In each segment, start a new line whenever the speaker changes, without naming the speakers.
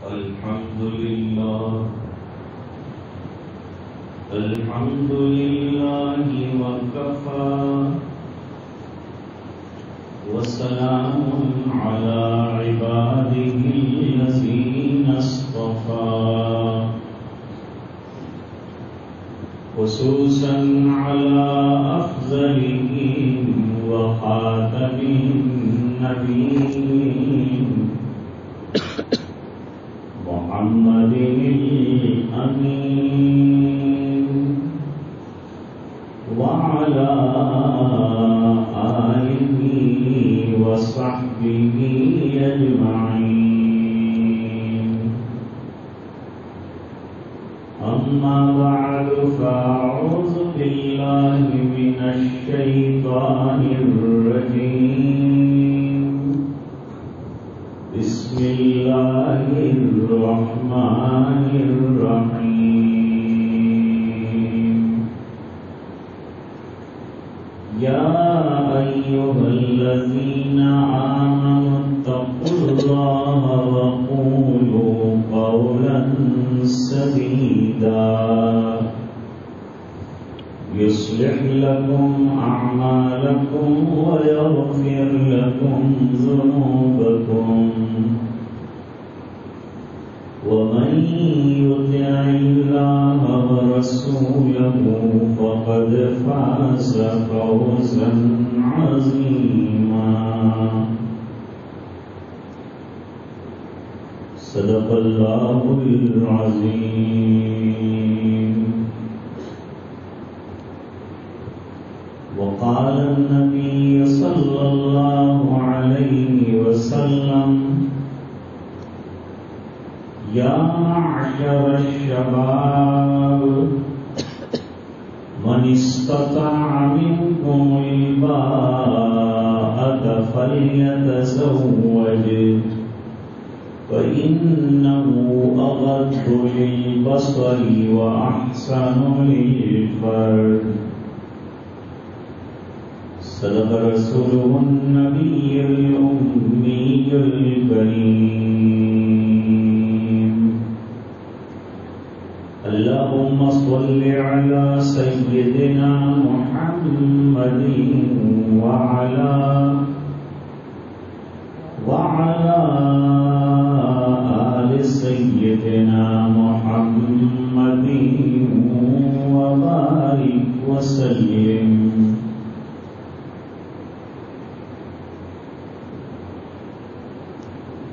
الحمد لله وكفى وسلام على عباده الذين اصطفى خصوصا على أفضلهم وخاتم النبيين محمد الأمين وعلى آله وصحبه أجمعين. أما بعد فأعوذ بالله من الشيطان الرجيم. بسم الله الرحمن الرحيم. يا أيها الذين آمنوا اتقوا الله وقولوا قولا سديدا يصلح لكم أعمالكم ويغفر لكم ذنوبكم ومن يطع الله ورسوله فقد فاز فوزا عظيما. صدق الله العظيم. وقال النبي صلى الله عليه وسلم: يا معشر الشباب من استطاع منكم الباءة فليتزوج فإنه أغض للبصر وأحسن للفرج. صدق رسوله النبي الأمي الكريم. اللهم صل على سيدنا محمد وعلى آل سيدنا محمد وبارك وسلم.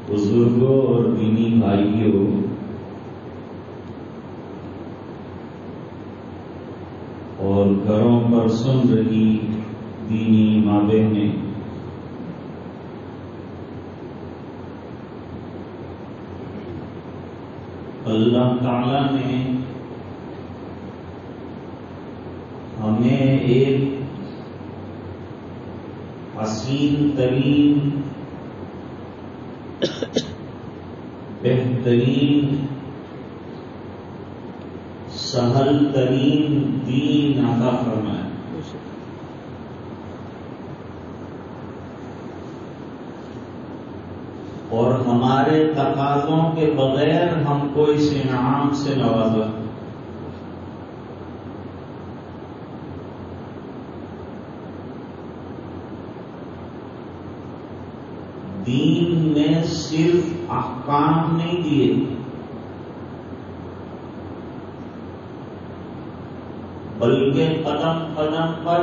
بزرگوں اور دینی بھائیوں، اور گھروں پر سن رہی دینی ماں بہنیں، اللہ تعالی نے ہمیں ایک حسین ترین، بہترین، سہل ترین دین عطا فرمایا. اور ہمارے تقاضوں کے بغیر ہم کو اس انعام سے نوازا. دین میں صرف احکام نہیں دیے، بلکہ قدم قدم پر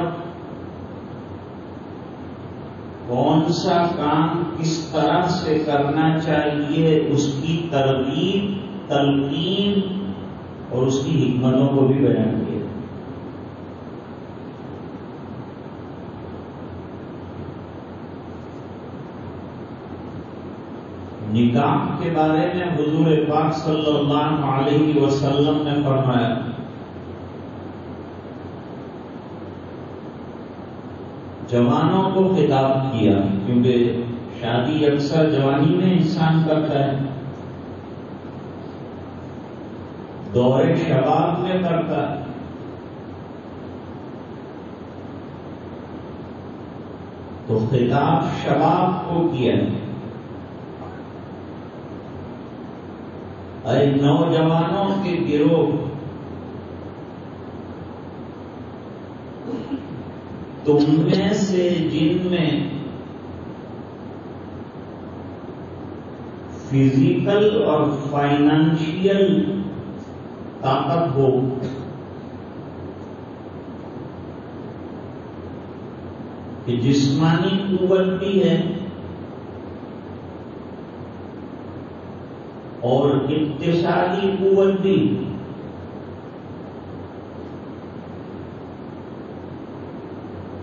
کون سا کام کس طرح سے کرنا چاہیے اس کی ترغیب، تلقین اور اس کی حکمتوں کو بھی بیان کیا. نکاح کے بارے میں حضور پاک صلی اللہ علیہ وسلم نے فرمایا: جوانوں کو خطاب کیا، کیونکہ شادی اکثر جوانی میں انسان کرتا ہے، دور شباب میں کرتا ہے. تو خطاب شباب کو کیا. اے نوجوانوں کے گروہ، تم میں سے جن میں فزیکل اور فائنانشیل طاقت ہو، کہ جسمانی قوت بھی ہے اور اقتصادی قوت بھی،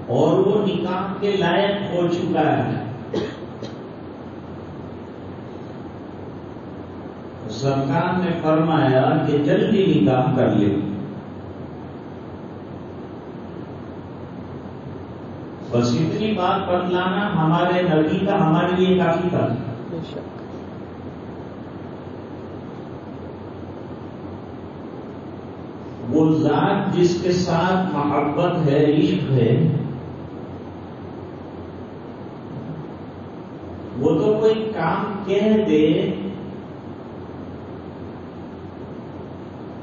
اور وہ نکاح کے لائق ہو چکا ہے، سرکار نے فرمایا کہ جلدی نکاح کر لے۔ بس اتنی بات بتلانا ہمارے نبی کا ہمارے لیے کافی تھا۔ وہ ذات جس کے ساتھ محبت ہے، عشق ہے، وہ تو کوئی کام کہہ دے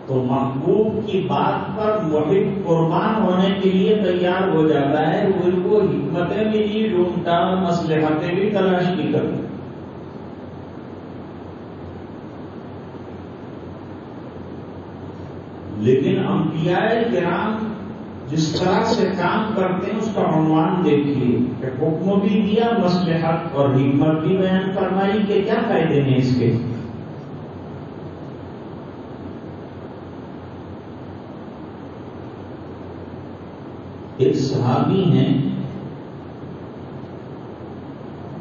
تو محبوب کی بات پر محب قربان ہونے کے لیے تیار ہو جاتا ہے، وہ حکمتیں بھی نہیں ڈھونڈتا، مصلحتیں بھی تلاش نہیں کرتا۔ لیکن انبیاء کرام جس طرح سے کام کرتے ہیں اس کا عنوان دیکھیے کہ حکم بھی دیا، مصلحت اور حکمت بھی بیان فرمائی کہ کیا فائدے ہیں اس کے۔ ایک صحابی ہیں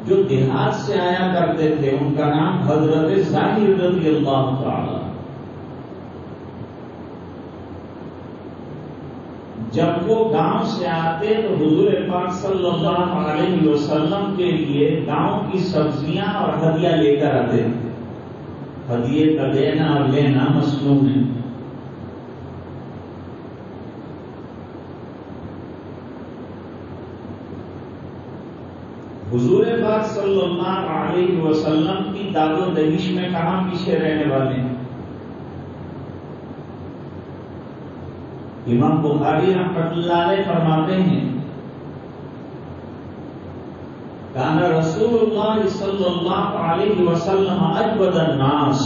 جو دیہات سے آیا کرتے تھے، ان کا نام حضرت ظاہر رضی اللہ تعالی۔ جب وہ گاؤں سے آتے تو حضور پاک صلی اللہ علیہ وسلم کے لیے گاؤں کی سبزیاں اور ہدیہ لے کر آتے۔ ہدیے کا دینا اور لینا مصنوع ہے۔ حضور پاک صلی اللہ علیہ وسلم کی داد و دہیش میں کہاں پیچھے رہنے والے ہیں؟ امام بخاری رحمۃ اللہ علیہ فرماتے ہیں کان رسول اللہ صلی اللہ علیہ وسلم اجود الناس،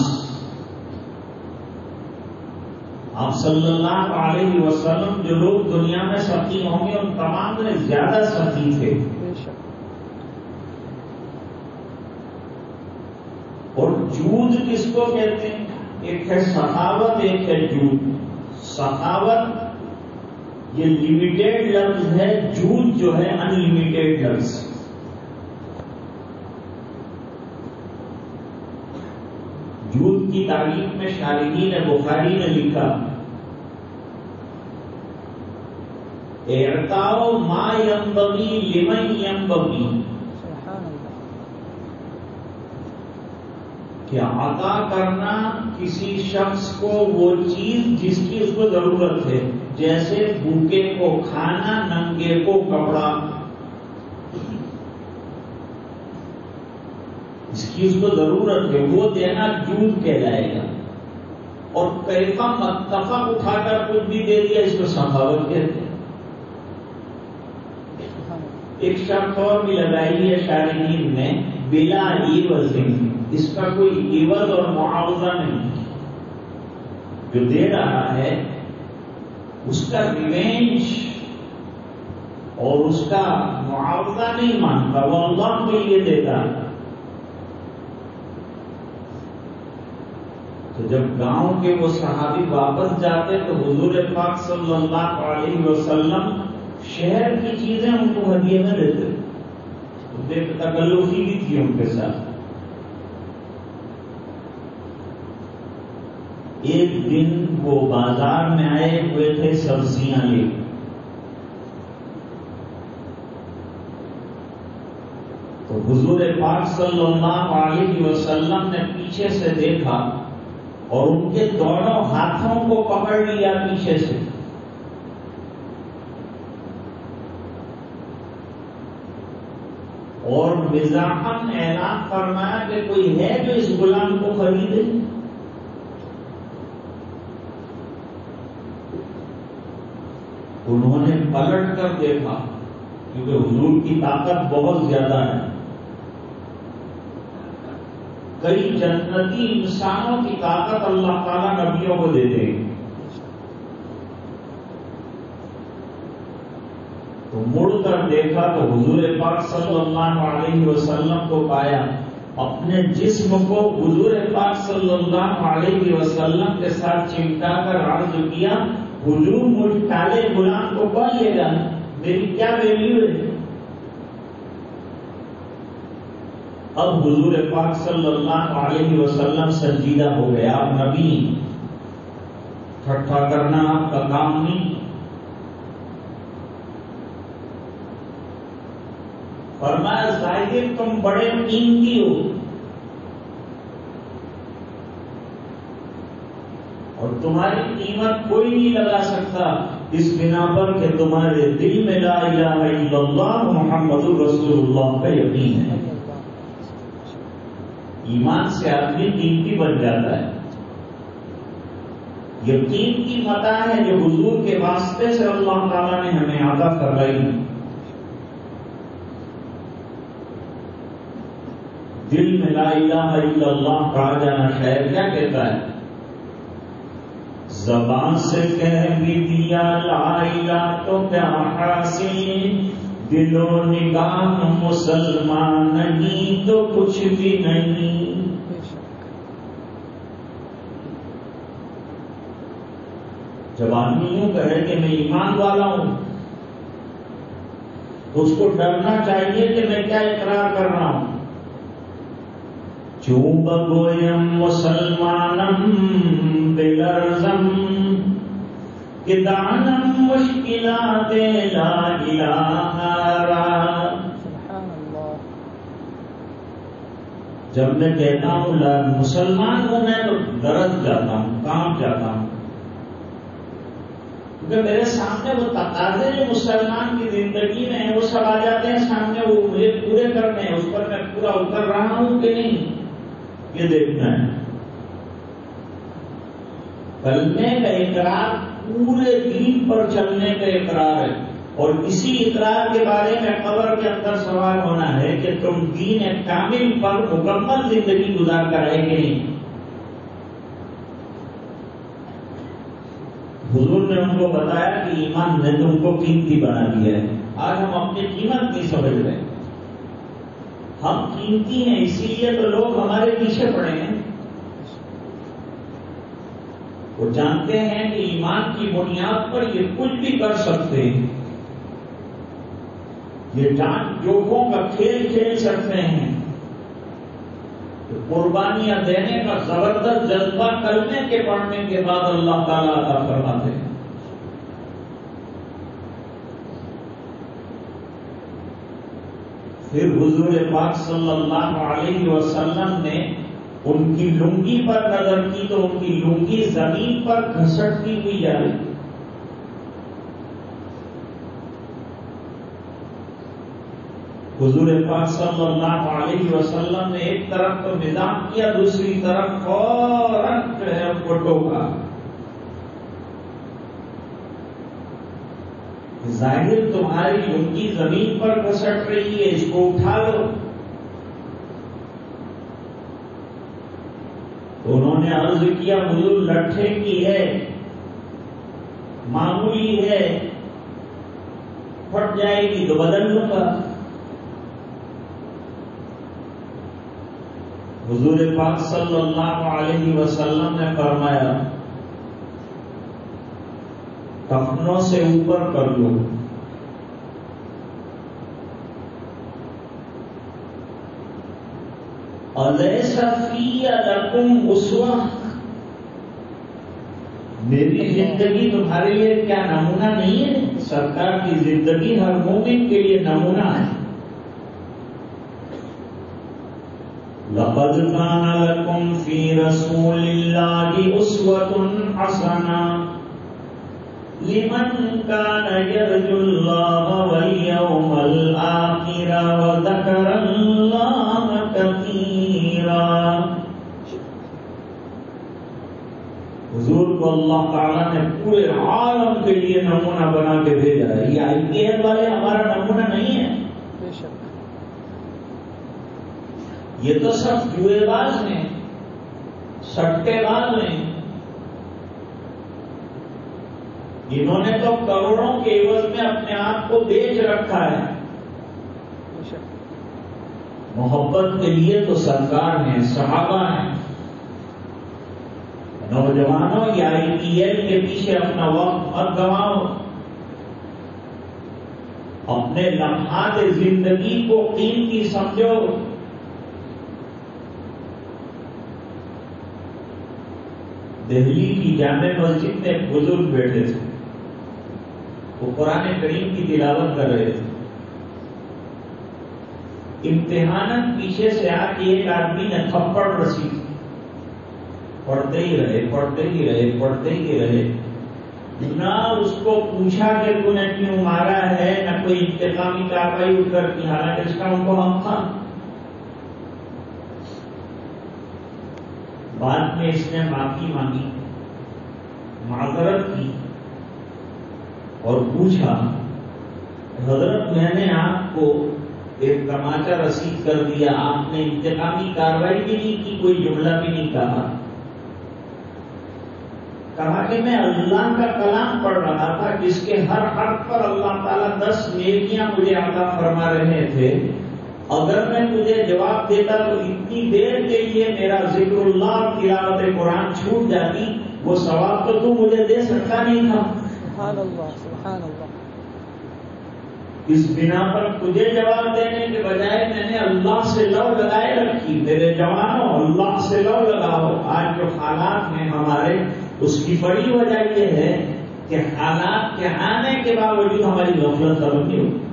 آپ صلی اللہ علیہ وسلم جو لوگ دنیا میں سخی ہوں گے ان تمام میں زیادہ سخی تھے۔ اور جود کس کو کہتے ہیں؟ ایک ہے سخاوت، ایک ہے جود۔ سخاوت یہ لمیٹیڈ لفظ ہے، جود جو ہے ان لمیٹیڈ لفظ۔ جود کی تعریف میں شارحین بخاری نے لکھا اعطاء ما ينبغي لمن ينبغي، کہ عطا کرنا کسی شخص کو وہ چیز جس کی اس کو ضرورت ہے، جیسے بھوکے کو کھانا، ننگے کو کپڑا، اس کی اس کو ضرورت ہے وہ دینا جود کہلائے گا۔ اور کیفا متفق اٹھا کر کچھ بھی دے دیا اس کو سخاوت کہتے ہیں۔ ایک شرط اور بھی لگائی ہے شارحین نے، بلا عوض، اس کا کوئی عوض اور معاوضہ نہیں، جو دے رہا ہے اس کا ریونج اور اس کا معاوضہ نہیں مانتا، وہ اللہ کے لیے دیتا ہے۔ تو جب گاؤں کے وہ صحابی واپس جاتے تو حضور پاک صلی اللہ علیہ وسلم شہر کی چیزیں ان کو ہدیے میں دیتے، تکلفی بھی تھی ان کے ساتھ۔ ایک دن وہ بازار میں آئے ہوئے تھے سبزیاں لے، تو حضور پاک صلی اللہ علیہ وسلم نے پیچھے سے دیکھا اور ان کے دونوں ہاتھوں کو پکڑ لیا پیچھے سے، اور مزاحاً اعلان فرمایا کہ کوئی ہے جو اس غلام کو خریدے؟ انہوں نے پلٹ کر دیکھا، کیونکہ حضور کی طاقت بہت زیادہ ہے، کئی جنتی انسانوں کی طاقت اللہ تعالیٰ نبیوں کو دے دے گی۔ تو مڑ کر دیکھا تو حضور پاک صلی اللہ علیہ وسلم کو پایا، اپنے جسم کو حضور پاک صلی اللہ علیہ وسلم کے ساتھ چمٹا کر عرض کیا، حضور مجھ کالے غلام کو کون لے گا، میری کیا ویلیو ہے؟ اب حضور پاک صلی اللہ علیہ وسلم سنجیدہ ہو گئے، آپ نبی، ٹھٹھا کرنا آپ کا کام نہیں۔ فرمایا ظاہر تم بڑے قیمتی ہو، اور تمہاری قیمت کوئی نہیں لگا سکتا، اس بنا پر کہ تمہارے دل میں لا الہ الا اللہ محمد رسول اللہ کا یقین ہے۔ ایمان سے آدمی قیمتی بن جاتا ہے۔ یقین کی متاع ہے جو حضور کے واسطے سے اللہ تعالیٰ نے ہمیں عطا فرمائی۔ دل میں لا الہ الا اللہ کہا جانا شاعر کیا کہتا ہے؟ زبان سے کہہ بھی دیا لا الہ تو کیا حاصل، دل و نگاہ مسلمان نہیں تو کچھ بھی نہیں۔ جب آدمی یوں کہے کہ میں ایمان والا ہوں تو اس کو ڈرنا چاہیے کہ میں کیا اقرار کر رہا ہوں۔ چوب گویم مسلمانم بلرزم کہ دانم مشکلات لا الہ را۔ جب میں کہتا ہوں مسلمان ہوں میں تو درد جاتا ہوں، کانپ جاتا ہوں، کیونکہ میرے سامنے وہ تقاضے جو مسلمان کی زندگی میں ہیں وہ سب آ جاتے ہیں سامنے، وہ مجھے پورے کرنے ہیں، اس پر میں پورا اتر رہا ہوں کہ نہیں یہ دیکھنا ہے۔ کلمے کا اقرار پورے دین پر چلنے کا اقرار ہے، اور اسی اقرار کے بارے میں قبر کے اندر سوال ہونا ہے کہ تم دین کامل پر مکمل زندگی گزار کر آئے کہ نہیں۔ حضور نے ان کو بتایا کہ ایمان نے تم کو قیمتی بنا دیا ہے۔ آج ہم اپنی قیمت نہیں سمجھ رہے، ہم قیمتی ہیں اسی لیے تو لوگ ہمارے پیچھے پڑے ہیں۔ وہ جانتے ہیں کہ ایمان کی بنیاد پر یہ کچھ بھی کر سکتے ہیں، یہ جان جوکھوں کا کھیل کھیل سکتے ہیں، قربانیاں دینے کا زبردست جذبہ کلمے کے پڑھنے کے بعد اللہ تعالیٰ عطا فرماتے ہیں۔ پھر حضور پاک صلی اللہ علیہ وسلم نے ان کی لنگی پر نظر کی تو ان کی لنگی زمین پر گھسٹتی ہوئی جا رہی۔ حضور پاک صلی اللہ علیہ وسلم نے ایک طرف تو نظام کیا، دوسری طرف فوراً جو ہے ان کو ٹوکا۔ ظاہر تمہاری لنگی زمین پر گھسٹ رہی ہے، اس کو اٹھا لو۔ تو انہوں نے عرض کیا حضور لٹھے کی ہے، معمولی ہے، پھٹ جائے گی تو بدل لوں گا۔ حضور پاک صلی اللہ علیہ وسلم نے فرمایا کفنوں سے اوپر کر لو۔ الیس فی لکم اسوہ، میری زندگی تمہارے لیے کیا نمونہ نہیں ہے؟ سرکار کی زندگی ہر مومن کے لیے نمونہ ہے۔ لقد کان لکم فی رسول اللہ اسوۃ حسنہ لمن کان یرجو اللہ والیوم الآخر وذکر اللہ کثیرا۔ حضور کو اللہ تعالیٰ نے پورے عالم کے لیے نمونہ بنا کے بھیجا ہے. یہ IPL والے ہمارا نمونہ نہیں ہے. یہ تو سب جوئے باز ہیں, سٹے باز ہیں. انہوں نے تو کروڑوں کے عوض میں اپنے آپ کو بیچ رکھا ہے. محبت کے لیے تو سرکار ہیں, صحابہ ہیں. نوجوانوں یا IPL کے پیچھے اپنا وقت مت گواؤ. اپنے لمحات زندگی کو قیمتی سمجھو. دہلی کی جامع مسجد میں ایک بزرگ بیٹھے تھے, وہ قرآن کریم کی تلاوت کر رہے تھے. امتحاناً پیچھے سے آ کے ایک آدمی نے تھپڑ رسی, پڑھتے ہی رہے پڑھتے ہی رہے پڑھتے ہی رہے. نہ اس کو پوچھا کہ تو نے کیوں مارا ہے, نہ کوئی انتقامی کارروائی اٹھ کر کی, حالانکہ اس کا ان کو ہم تھا. بعد میں اس نے معافی مانگی, معذرت کی اور پوچھا, حضرت میں نے آپ کو ایک تماچا رسید کر دیا, آپ نے انتقامی کارروائی بھی نہیں کی, کوئی جملہ بھی نہیں کہا. کہا کہ میں اللہ کا کلام پڑھ رہا تھا جس کے ہر حرف پر اللہ تعالیٰ 10 نیکیاں مجھے عطا فرما رہے تھے. اگر میں تجھے جواب دیتا تو اتنی دیر کے لیے میرا ذکر اللہ اور تلاوت قرآن چھوٹ جاتی, وہ ثواب تو مجھے دے سکتا نہیں تھا.
سبحان اللہ سبحان اللہ.
اس بنا پر تجھے جواب دینے کے بجائے میں نے اللہ سے لو لگائے رکھی. میرے جوانوں, اللہ سے لو لگاؤ. آج جو حالات ہیں ہمارے, اس کی بڑی وجہ یہ ہے کہ حالات کے آنے کے باوجود ہماری غفلت ختم نہیں ہوتی.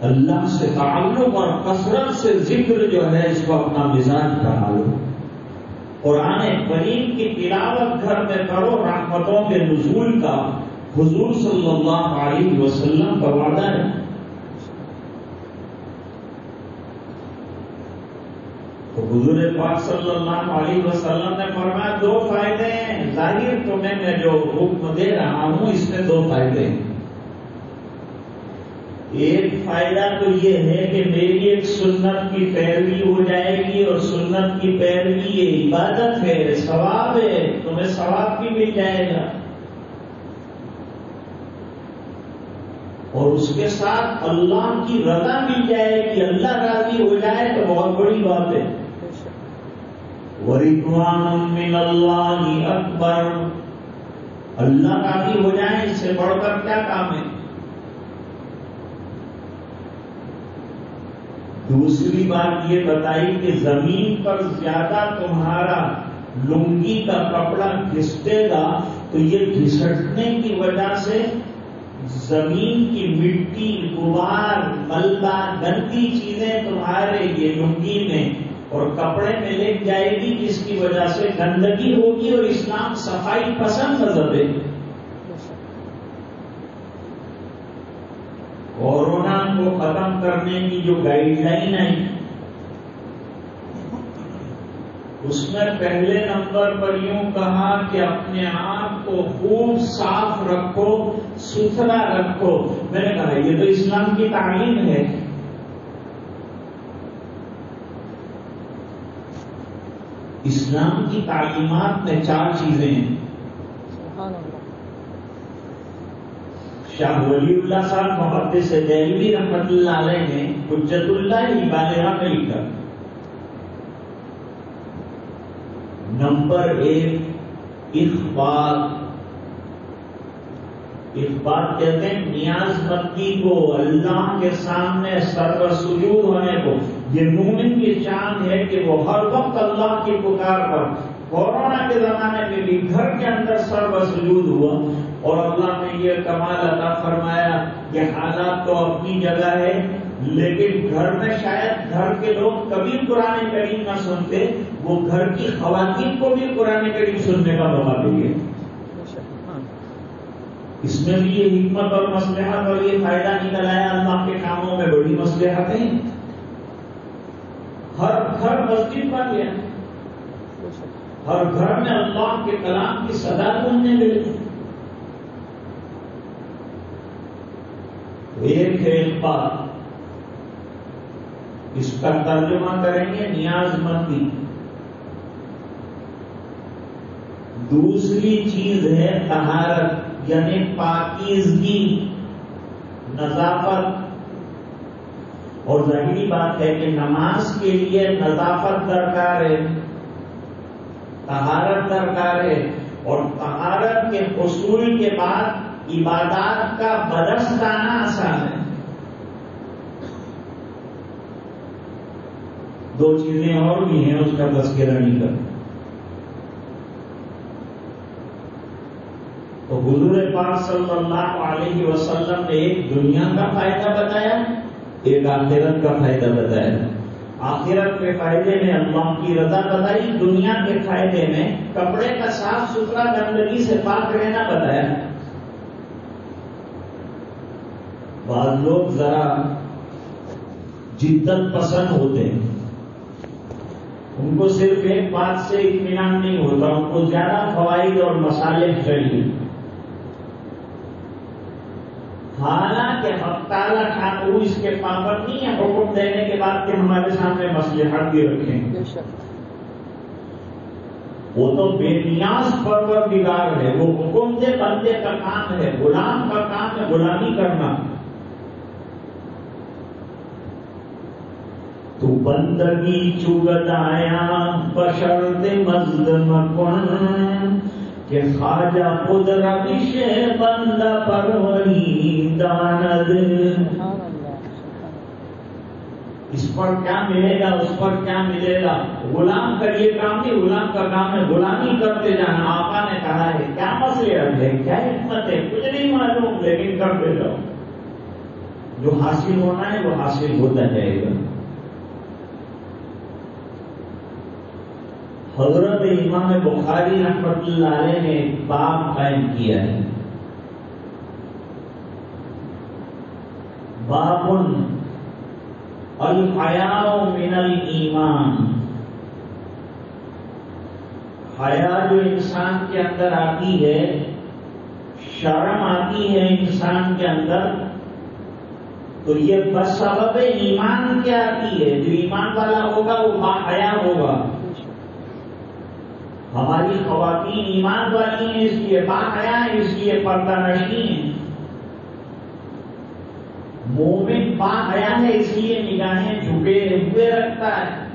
اللہ سے تعلق اور کثرت سے ذکر جو ہے اس کو اپنا مزاج بنا لو. قرآن کریم کی تلاوت گھر میں کرو, رحمتوں کے نزول کا حضور صلی اللہ علیہ وسلم کا وعدہ ہے. تو حضور پاک صلی اللہ علیہ وسلم نے فرمایا 2 فائدے ہیں. ظاہر تمہیں میں جو حکم دے رہا ہوں اس میں 2 فائدے ہیں. ایک فائدہ تو یہ ہے کہ میری ایک سنت کی پیروی ہو جائے گی, اور سنت کی پیروی یہ عبادت ہے, ثواب ہے, تمہیں ثواب بھی مل جائے گا. اور اس کے ساتھ اللہ کی رضا مل جائے گی. اللہ راضی ہو جائے تو بہت بڑی بات ہے. وَرِضْوَانٌ مِّنَ اللَّهِ أَكْبَرُ. اللہ راضی ہو جائے, اس سے بڑھ کر کیا کام ہے. دوسری بات یہ بتائی کہ زمین پر زیادہ تمہارا لنگی کا کپڑا گھسٹے گا تو یہ گھسٹنے کی وجہ سے زمین کی مٹی, غبار, ملبہ, گندی چیزیں تمہارے یہ لنگی میں اور کپڑے میں لگ جائے گی, جس کی وجہ سے گندگی ہوگی. اور اسلام صفائی پسند مذہب ہے. کورونا کو ختم کرنے کی جو گائیڈ لائن ہے اس میں پہلے نمبر پر یوں کہا کہ اپنے آپ کو خوب صاف رکھو, ستھرا رکھو. میں نے کہا یہ تو اسلام کی تعلیم ہے. اسلام کی تعلیمات میں 4 چیزیں ہیں. شاہ ولی اللہ صاحب محدث دہلوی رحمۃ اللہ علیہ نے حجت اللہ بالغہ میں لکھا, نمبر 1 اخبار کہتے ہیں نیاز مندی کو, اللہ کے سامنے سر سجود ہونے کو. یہ مومن کی شان ہے کہ وہ ہر وقت اللہ کی پکار پر, کورونا کے زمانے میں بھی گھر کے اندر سر سجود ہوا, اور اللہ نے یہ کمال عطا فرمایا کہ حالات تو اپنی جگہ ہے, لیکن گھر میں شاید گھر کے لوگ کبھی قرآن کریم نہ سنتے, وہ گھر کی خواتین کو بھی قرآن کریم سننے کا موقع ملے. اس میں بھی یہ حکمت اور مصلحت اور یہ فائدہ نکل آیا. اللہ کے کاموں میں بڑی مصلحتیں, ہر گھر مسجد بن گیا. ہر گھر میں اللہ کے کلام کی صدا گونجنے لگی. ایک ہے بات، اس کا ترجمہ کریں گے نیاز مندی. دوسری چیز ہے طہارت، یعنی پاکیزگی، نظافت. اور ظاہری بات ہے کہ نماز کے لیے نظافت درکار ہے، طہارت درکار ہے. اور طہارت کے حصول کے بعد عبادات کا بدست آنا آسان ہے. دو چیزیں اور بھی ہیں، اس کا تذکرہ نہیں کرتا. تو حضور پاک صلی اللہ علیہ وسلم نے ایک دنیا کا فائدہ بتایا، ایک آخرت کا فائدہ بتایا. آخرت کے فائدے میں اللہ کی رضا بتائی، دنیا کے فائدے میں کپڑے کا صاف ستھرا گندگی سے پاک رہنا بتایا. بعض لوگ ذرا جدت پسند ہوتے ہیں، ان کو صرف ایک بات سے اطمینان نہیں ہوتا، ان کو زیادہ فوائد اور مصالح چاہیے. حالانکہ حق تعالیٰ ٹھاکر اس کے پابند نہیں ہے حکم دینے کے بعد کہ ہمارے سامنے مصلحت بھی رکھیں. وہ تو بے نیاز پروردگار ہے، وہ حکم دے، بندے کا کام ہے، غلام کا کام ہے غلامی کرنا. تو بندگی چگت آیا بشرط مظلم کن، کہ خواجہ خود روش بندہ پروری داند. اس پر کیا ملے گا، اس پر کیا ملے گا. غلام کا یہ کام نہیں، غلام کا کام ہے غلامی کرتے جانا. آقا نے کہا ہے کیا مصلحت ہے، کیا حکمت ہے، کچھ نہیں معلوم، لیکن کرتے جاؤ. جو حاصل ہونا ہے وہ حاصل ہوتا جائے گا. حضرت امام بخاری رحمۃ اللہ علیہ نے ایک باب قائم کیا ہے، باب الحیاء من الایمان. حیا جو انسان کے اندر آتی ہے، شرم آتی ہے انسان کے اندر، تو یہ بسبب ایمان کیا آتی ہے. جو ایمان والا ہوگا وہ باحیا ہوگا. ہماری خواتین ایمان والی ہیں اس لیے باحیا ہیں، اس لیے پردہ نشین ہیں. مومن باحیا ہے اس لیے نگاہیں جھکے ہوئے رکھتا ہے.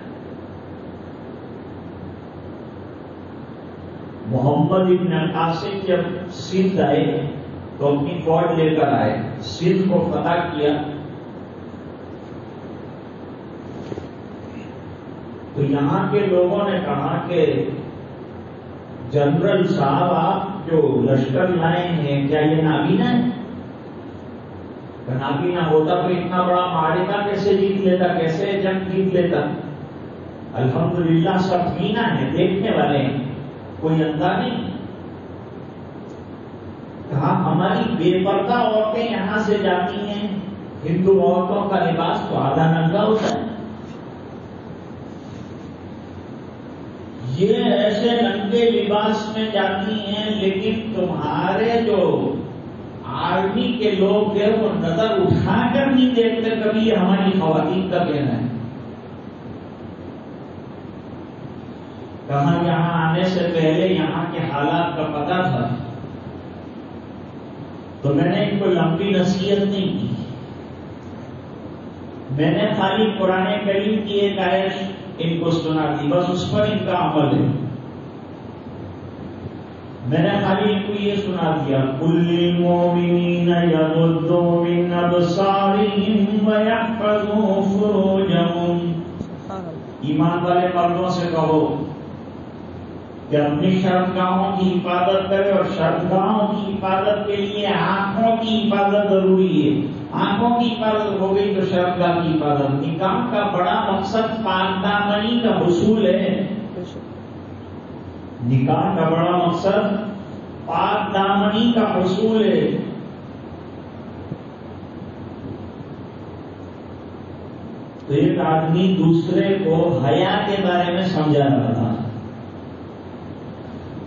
محمد ابن قاسم جب سندھ آئے تو اپنی فوج لے کر آئے، سندھ کو فتح کیا. تو یہاں کے لوگوں نے کہا کہ جنرل صاحب آپ جو لشکر لائے ہیں کیا یہ نابینا ہے؟ نابینا ہوتا تو اتنا بڑا معرکہ کیسے جیت لیتا، کیسے جنگ جیت لیتا. الحمدللہ سب بینا ہے، دیکھنے والے ہیں، کوئی اندھا نہیں. کہا ہماری بے پردہ عورتیں یہاں سے جاتی ہیں، ہندو عورتوں کا لباس تو آدھا ننگا ہوتا ہے. یہ ایسے ننگے لباس میں جاتی ہیں، لیکن تمہارے جو آرمی کے لوگ ہیں وہ نظر اٹھا کر نہیں دیکھتے کبھی یہ ہماری خواتین کا کہنا ہے. کہاں یہاں آنے سے پہلے یہاں کے حالات کا پتہ تھا تو میں نے ان کو لمبی نصیحت نہیں کی. میں نے خالی قرآن کریم کی ایک آیت ان کو سنا دی، بس اس پر ان کا عمل ہے. میں نے خالی ان کو یہ سنا دیا قُلْ لِلْمُؤْمِنِينَ يَغُضُّوا مِنْ أَبْصَارِهِمْ وَيَحْفَظُوا فُرُوجَهُمْ. ایمان والے مردوں سے کہو کہ اپنی شرمگاہوں کی حفاظت کرے، اور شرمگاہوں کی حفاظت کے لیے آنکھوں کی حفاظت ضروری ہے. آنکھوں کی حفاظت ہو گئی تو شرمگاہ کی حفاظت. نکاح کا بڑا مقصد پاک دامنی کا حصول ہے. نکاح کا بڑا مقصد پاک دامنی کا حصول ہے. تو ایک آدمی دوسرے کو حیا کے بارے میں سمجھا رہا تھا.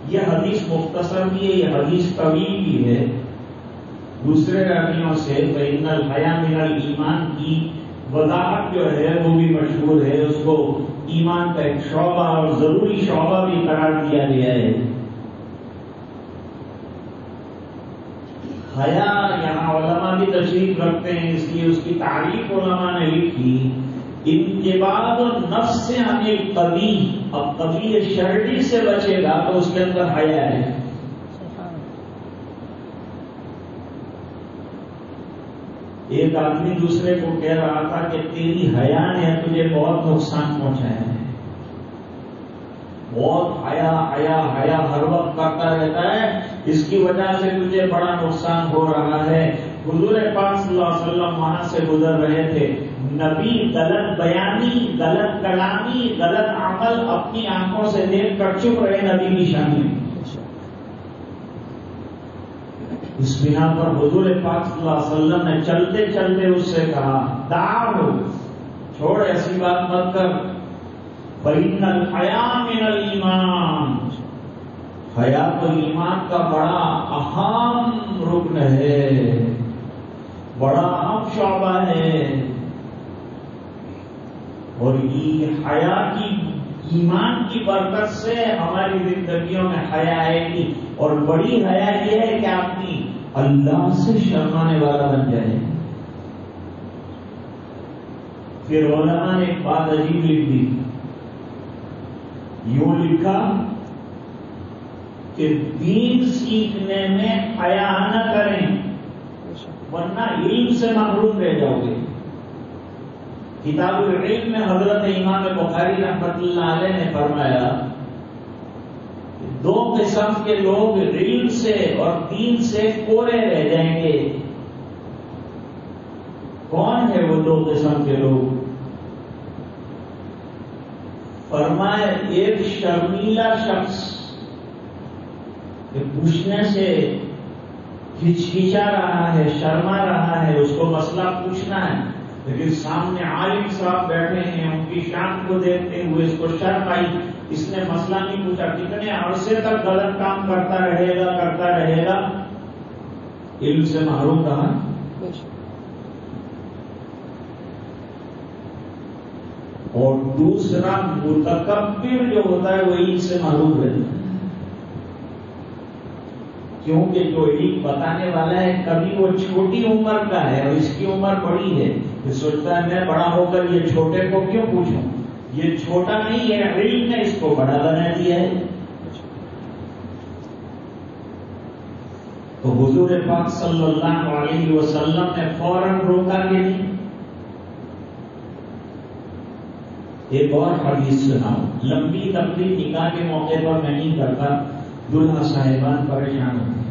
یہ حدیث مختصر بھی ہے، یہ حدیث طویل بھی ہے، دوسرے رویوں سے فإن الحیا من الایمان کی وضاحت جو ہے وہ بھی مشہور ہے، اس کو ایمان کا ایک شعبہ اور ضروری شعبہ بھی قرار دیا گیا ہے۔ حیا یہاں علماء بھی تشریف رکھتے ہیں، اس لیے اس کی تعریف علماء نے لکھی، انقباض النفس عن القبیح، اب قبیح شرعی سے بچے گا تو اس کے اندر حیا ہے۔ ایک آدمی دوسرے کو کہہ رہا تھا کہ تیری حیا نے تجھے بہت نقصان پہنچایا ہے، بہت حیا حیا حیا ہر وقت کرتا رہتا ہے، اس کی وجہ سے تجھے بڑا نقصان ہو رہا ہے۔ حضور پاک صلی اللہ علیہ وسلم وہاں سے گزر رہے تھے، نبی غلط بیانی، غلط کلامی، غلط عمل اپنی آنکھوں سے دیکھ کر چپ رہے نبی کی شان میں۔ اس بنا پر حضور پاک صلی اللہ علیہ وسلم نے چلتے چلتے اس سے کہا، دعو، چھوڑ ایسی بات مت کر، فإن الحیا من الایمان، حیا تو ایمان کا بڑا اہم رکن ہے، بڑا اہم شعبہ ہے، اور یہ حیا کی ایمان کی برکت سے ہماری زندگیوں میں حیا آئے گی، اور بڑی حیا یہ ہے کہ آدمی اللہ سے شرمانے والا بن جائے۔ پھر علماء نے ایک بات عجیب لکھ دی، یوں لکھا کہ دین سیکھنے میں حیا نہ کریں ورنہ علم سے محروم رہ جاؤ گے۔ کتاب العلم میں حضرت امام بخاری رحمۃ اللہ علیہ نے فرمایا دو قسم کے لوگ علم سے اور دین سے کورے رہ جائیں گے۔ کون ہے وہ دو قسم کے لوگ؟ فرمایا ایک شرمیلا شخص کہ پوچھنے سے ہچکچا رہا ہے، شرما رہا ہے، اس کو مسئلہ پوچھنا ہے، لیکن سامنے عالم صاحب بیٹھے ہیں، ان کی شان کو دیکھتے ہوئے اس کو شرم آئی، اس نے مسئلہ نہیں پوچھا، کتنے عرصے تک غلط کام کرتا رہے گا، علم سے محروم رہا۔ اور دوسرا متکبر جو ہوتا ہے وہ علم سے محروم رہتا ہے، کیونکہ جو علم بتانے والا ہے کبھی وہ چھوٹی عمر کا ہے اور اس کی عمر بڑی ہے، یہ سوچتا ہے میں بڑا ہو کر یہ چھوٹے کو کیوں پوچھوں، یہ چھوٹا نہیں ہے، علم نے اس کو بڑا بنا دیا ہے۔ تو حضور پاک صلی اللہ علیہ وسلم نے فوراً روکا کہ نہیں۔ ایک اور حدیث سناؤ، لمبی تقریر نکاح کے موقع پر میں نہیں کرتا، دلہا صاحبان پریشان ہوتے ہیں۔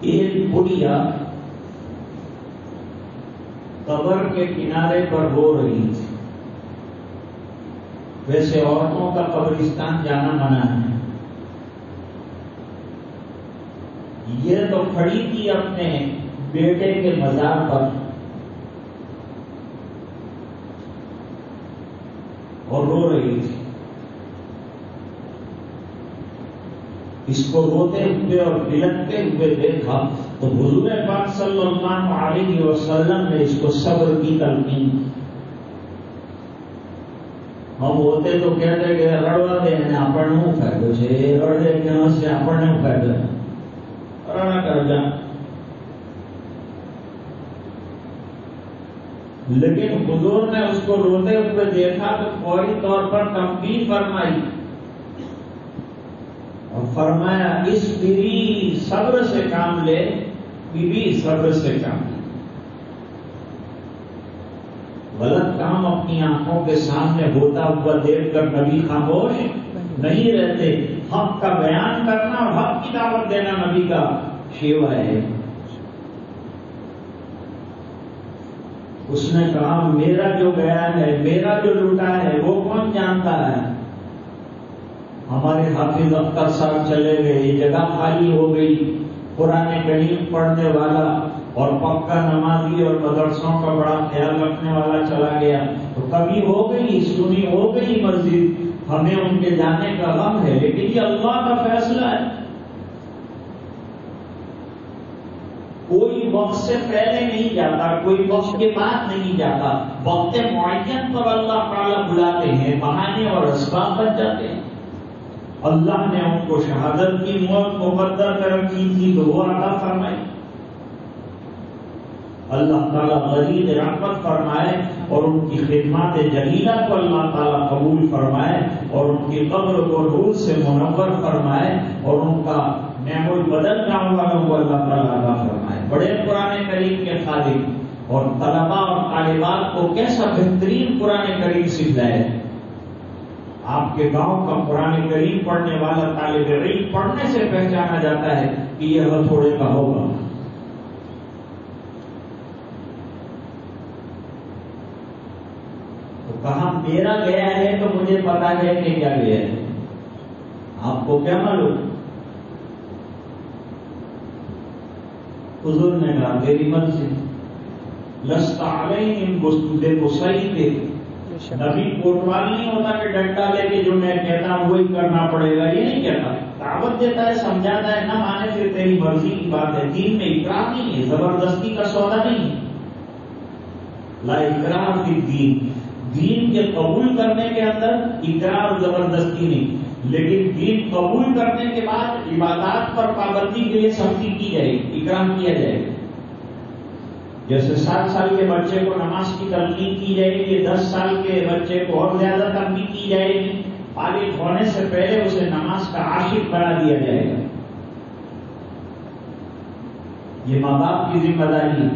ایک بڑھیا قبر کے کنارے پر رو رہی تھی، ویسے عورتوں کا قبرستان جانا منع ہے، یہ تو کھڑی تھی اپنے بیٹے کے مزار پر اور رو رہی تھی۔ اس کو روتے ہوئے اور بلکتے ہوئے دیکھا تو حضور پاک صلی اللہ علیہ وسلم نے اس کو صبر کی تلقین کی۔ ہم ہوتے تو کہتے کہ رڑوا دینے આપણને ફાયદો છે، રડે કે હસે આપણને ફાયદો છે، رڑا کر جا۔ لیکن حضور نے اس کو روتے ہوئے دیکھا تو فوری طور پر تنبیہ فرمائی اور فرمایا اس بیوی صبر سے کام لے، بیوی صبر سے کام لے۔ غلط کام اپنی آنکھوں کے سامنے ہوتا ہوا دیکھ کر نبی خاموش نہیں رہتے، حق کا بیان کرنا اور حق کی دعوت دینا نبی کا شیوا ہے۔ اس نے کہا میرا جو گیا ہے، میرا جو لوٹا ہے وہ کون جانتا ہے؟ ہمارے حافظ اختر صاحب چلے گئے، یہ جگہ خالی ہو گئی، قرآن کریم پڑھنے والا اور پکا نمازی اور مدرسوں کا بڑا خیال رکھنے والا چلا گیا تو کبھی ہو گئی سنی ہو گئی مسجد، ہمیں ان کے جانے کا غم ہے، لیکن یہ اللہ کا فیصلہ ہے۔ کوئی وقت سے پہلے نہیں جاتا، کوئی وقت کے بعد نہیں جاتا، وقت معین پر اللہ تعالیٰ بلاتے ہیں، بہانے اور اسباب بن جاتے ہیں۔ اللہ نے ان کو شہادت کی موت مقدر کر رکھی تھی تو وہ عطا فرمائی۔ اللہ تعالیٰ غریب رحمت فرمائے اور ان کی خدمات جلیلہ کو اللہ تعالیٰ قبول فرمائے اور ان کی قبر کو نور سے منور فرمائے اور ان کا نعم البدن نام والوں کو اللہ تعالیٰ عطا فرمائے۔ بڑے قرآن کریم کے خالق اور طلباء اور طالبات کو کیسا بہترین قرآن کریم سکھلائے۔ آپ کے گاؤں کا قرآن کریم پڑھنے والا طالب علم پڑھنے سے پہچانا جاتا ہے کہ یہ ہتھوڑے کا ہوگا۔ کہاں میرا گیا ہے تو مجھے پتا ہے کہ کیا گیا ہے، آپ کو کیا معلوم؟ حضور نے کہا میری مرضی لست علیہم بمسیطر، نبی کوٹوال نہیں ہوتا کہ ڈنڈا لے کے جو میں کہتا ہوں وہی کرنا پڑے گا، یہ نہیں کہتا، دعوت دیتا ہے، سمجھاتا ہے، نہ مانے پھر تیری مرضی کی بات ہے۔ دین میں اکراہ نہیں ہے، زبردستی کا سودا نہیں ہے، لا اکراہ فی الدین، دین کے قبول کرنے کے اندر اقرار اور زبردستی نہیں، لیکن دین قبول کرنے کے بعد عبادات پر پابندی کے لیے سختی کی جائے گی، اکرام کیا جائے گا۔ جیسے 7 سال کے بچے کو نماز کی تلقین کی جائے گی، 10 سال کے بچے کو اور زیادہ تنبیہ کی جائے گی، بالغ ہونے سے پہلے اسے نماز کا عاشق بنا دیا جائے گا۔ یہ ماں باپ کی ذمہ داری ہے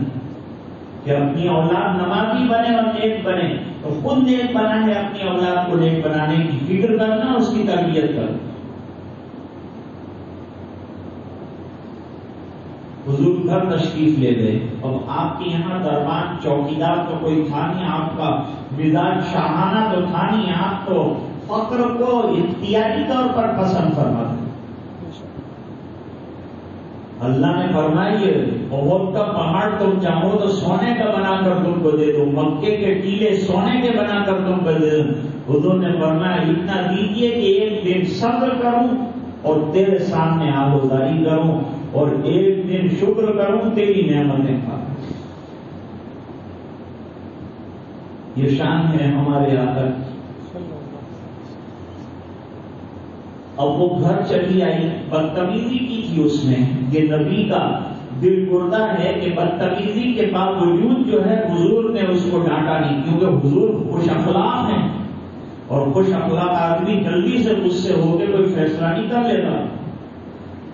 کہ اپنی اولاد نمازی بنے اور نیک بنے، تو خود نیک بنا ہے، اپنی اولاد کو نیک بنانے کی فکر کرنا، اس کی تربیت کرنا۔ حضور گھر تشریف لے گئے، اب آپ کے یہاں دربان چوکیدار تو کوئی تھا نہیں، آپ کا مزاج شاہانہ تو تھا نہیں، آپ تو فقر کو اختیاری طور پر پسند فرماتے۔ اللہ نے فرمایا احد کا پہاڑ تم چاہو تو سونے کا بنا کر تم کو دے دو، مکے کے ٹیلے سونے کے بنا کر تم کو دے دو۔ حضور نے فرمایا اتنا دیجیے کہ ایک دن صبر کروں اور تیرے سامنے آبوداری کروں، اور ایک دن شکر کروں تیری نعمتیں کھاؤں۔ یہ شان ہے ہمارے آقا۔ اب وہ گھر چلی آئی، بدتمیزی کی تھی اس نے، یہ نبی کا دل گردہ ہے کہ بدتمیزی کے باوجود جو ہے حضور نے اس کو ڈانٹا نہیں، کیونکہ حضور خوش اخلاق ہیں اور خوش اخلاق آدمی جلدی سے غصے ہو کے کوئی فیصلہ نہیں کر لیتا۔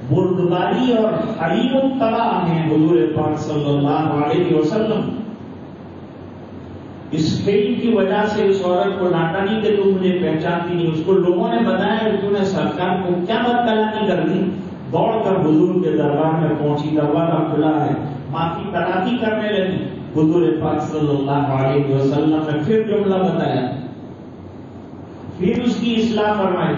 بردباری اور حلیم الطبع ہیں حضور پاک صلی اللہ علیہ وسلم۔ اس کھیل کی وجہ سے اس عورت کو ڈانٹا نہیں کہ تم مجھے پہچانتی نہیں، اس کو لوگوں نے بتایا کہ تم نے سرکار کو کیا بات کلامی کر دی، دوڑ کر حضور کے دربار میں پہنچی، دروازہ کھلا ہے، معافی تلافی کرنے لگی۔ حضور پاک صلی اللہ علیہ وسلم نے پھر جملہ بتایا، پھر اس کی اصلاح فرمائی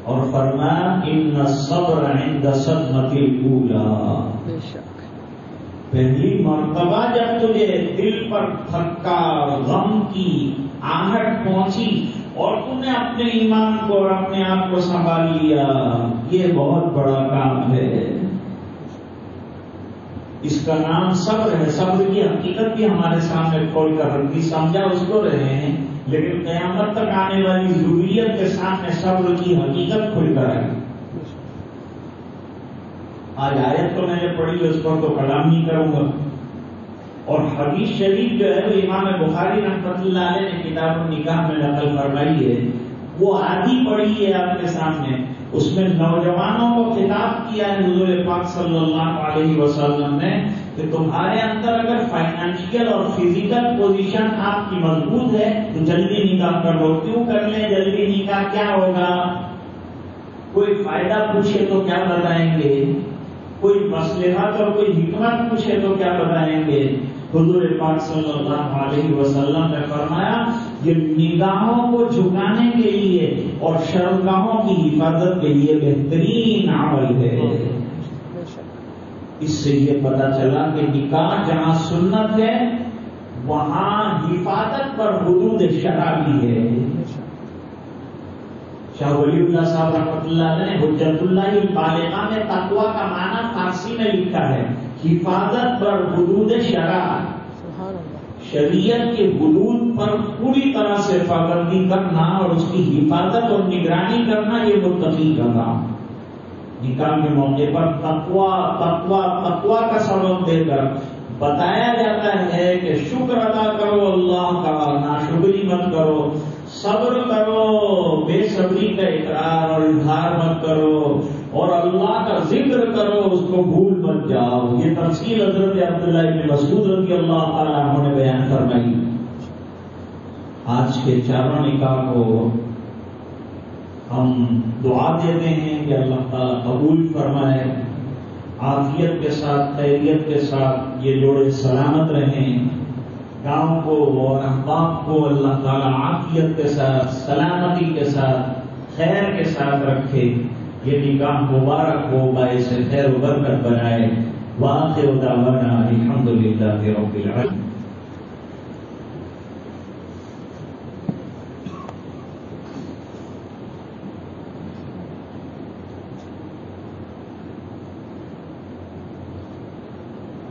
اور فرمایا ان الصبر عند صدمۃ الاولی، پہلی مرتبہ جب تجھے دل پر دھکا غم کی آہٹ پہنچی اور تم نے اپنے ایمان کو اور اپنے آپ کو سنبھال لیا، یہ بہت بڑا کام ہے۔ اس کا نام صبر ہے۔ صبر کی حقیقت بھی ہمارے سامنے کھول کر رکھی، سمجھا اس کو رہے ہیں، لیکن قیامت تک آنے والی ضروریت کے سامنے صبر کی حقیقت کھل کر آئے۔ آج آیت تو میں نے پڑھی، اس پر تو کلام نہیں کروں گا، اور حدیث شریف جو ہے وہ امام بخاری رحمۃ اللہ علیہ نے کتاب النکاح میں نقل فرمائی ہے، وہ آدھی پڑھی ہے آپ کے سامنے۔ اس میں نوجوانوں کو خطاب کیا ہے حضور پاک صلی اللہ علیہ وسلم نے کہ تمہارے اندر اگر فائنانشیل اور فزیکل پوزیشن آپ کی مضبوط ہے تو جلدی نکاح کر لو۔ کیوں کر لیں جلدی نکاح؟ کیا ہوگا؟ کوئی فائدہ پوچھے تو کیا بتائیں گے، کوئی مصلحت اور کوئی حکمت پوچھے تو کیا بتائیں گے؟ حضور پاک صلی اللہ علیہ وسلم نے فرمایا یہ نگاہوں کو جھکانے کے لیے اور شرمگاہوں کی حفاظت کے لیے بہترین عمل ہے۔ اس سے یہ پتہ چلا کہ نکاح جہاں سنت ہے وہاں حفاظت پر حدود شرع بھی ہے. شاہ ولی اللہ صاحب رحمۃ اللہ علیہ نے حجت اللہ البالغہ میں تقوی کا معنی فارسی میں لکھا ہے حفاظت پر حدود شرع. شریعت کے حدود پر پوری طرح سے پابندی کرنا اور اس کی حفاظت اور نگرانی کرنا یہ متقی کا کام. نکاح کے موقع پر تقوی کا سبب دے کر بتایا جاتا ہے کہ شکر ادا کرو اللہ کا، ناشکری مت کرو، صبر کرو، بے صبری کا اقرار اور اظہار مت کرو، اور اللہ کا ذکر کرو، اس کو بھول مت جاؤ. یہ تفصیل حضرت عبداللہ بن مسعود رضی اللہ تعالیٰ عنہ نے بیان فرمائی. آج کے چاروں نکاح کو ہم دعا دیتے ہیں کہ اللہ تعالیٰ قبول فرمائے، عافیت کے ساتھ خیریت کے ساتھ یہ جوڑے سلامت رہیں، گاؤں کو اور احباب کو اللہ تعالیٰ عافیت کے ساتھ سلامتی کے ساتھ خیر کے ساتھ رکھے، یہ نکاح مبارک ہو، باعث خیر و برکت بنائے. وآخر دعوانا الحمدللہ رب العالمین.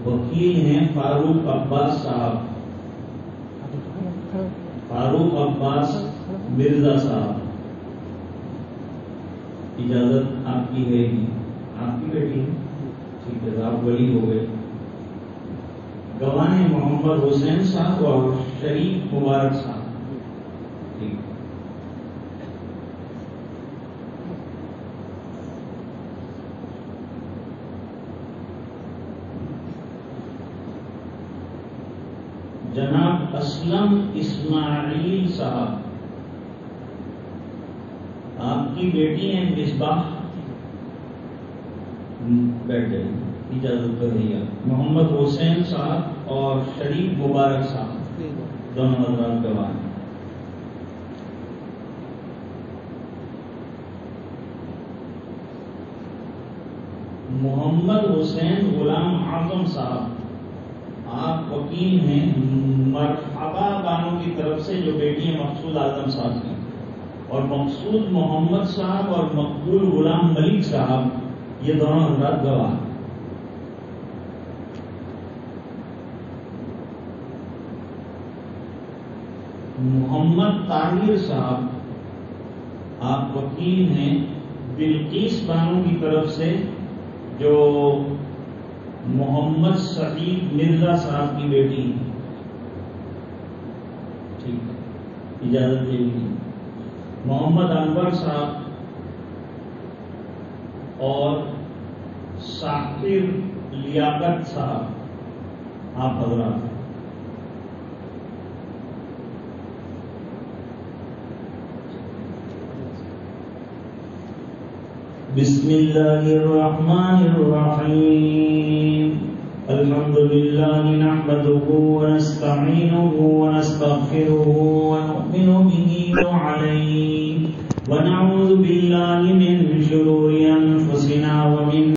وکیل ہیں فاروق عباس صاحب، فاروق عباس مرزا صاحب. اجازت آپ کی ہے گی؟ آپ کی بیٹی ہے؟ ٹھیک ہے، آپ ولی ہو گئے. گواہ محمد حسین صاحب اور شریف مبارک صاحب. ٹھیک. جناب اسلم اسماعیل صاحب، آپ کی بیٹی ہیں مصباح، بیٹھ جائیں، اجازت تو نہیں ہے. محمد حسین صاحب اور شریف مبارک صاحب دونوں حضرات گواہ ہیں. محمد حسین غلام اعظم صاحب، آپ وکیل ہیں مرحبا بانو کی طرف سے جو بیٹی ہیں مقصود اعظم صاحب کی، اور مقصود محمد صاحب اور مقبول غلام ملک صاحب یہ دونوں حضرات گواہ. محمد طاہر صاحب، آپ وکیل ہیں بلقیس بانو کی طرف سے جو محمد سعید مرزا صاحب کی بیٹی. ٹھیک، اجازت دے گی. محمد انور صاحب اور ساحر لیاقت صاحب آپ حضرات. بسم اللہ الرحمن الرحیم. الحمد للہ نحمده ونستعینه ونستغفره ونؤمن به وعلیہ ونعوذ باللہ من شرور انفسنا ومن